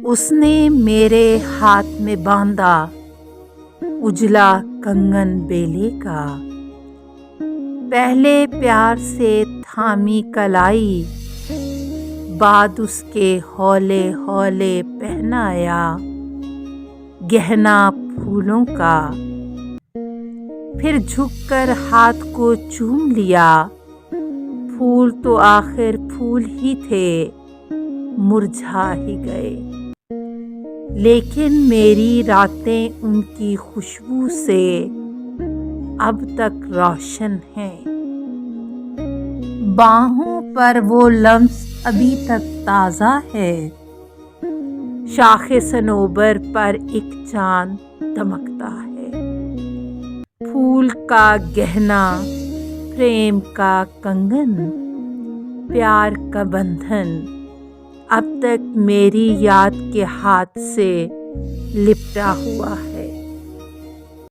اس نے میرے ہاتھ میں باندھا اجلا کنگن بیلے کا، پہلے پیار سے تھامی کلائی، بعد اس کے ہولے ہولے پہنایا گہنا پھولوں کا، پھر جھک کر ہاتھ کو چوم لیا، پھول تو آخر پھول ہی تھے، مرجھا ہی گئے، لیکن میری راتیں ان کی خوشبو سے اب تک روشن ہیں، باہوں پر وہ لمس ابھی تک تازہ ہے، شاخ صنوبر پر ایک چاند دمکتا ہے، پھول کا گہنا، پریم کا کنگن، پیار کا بندھن اب تک میری یاد کے ہاتھ سے لپٹا ہوا ہے۔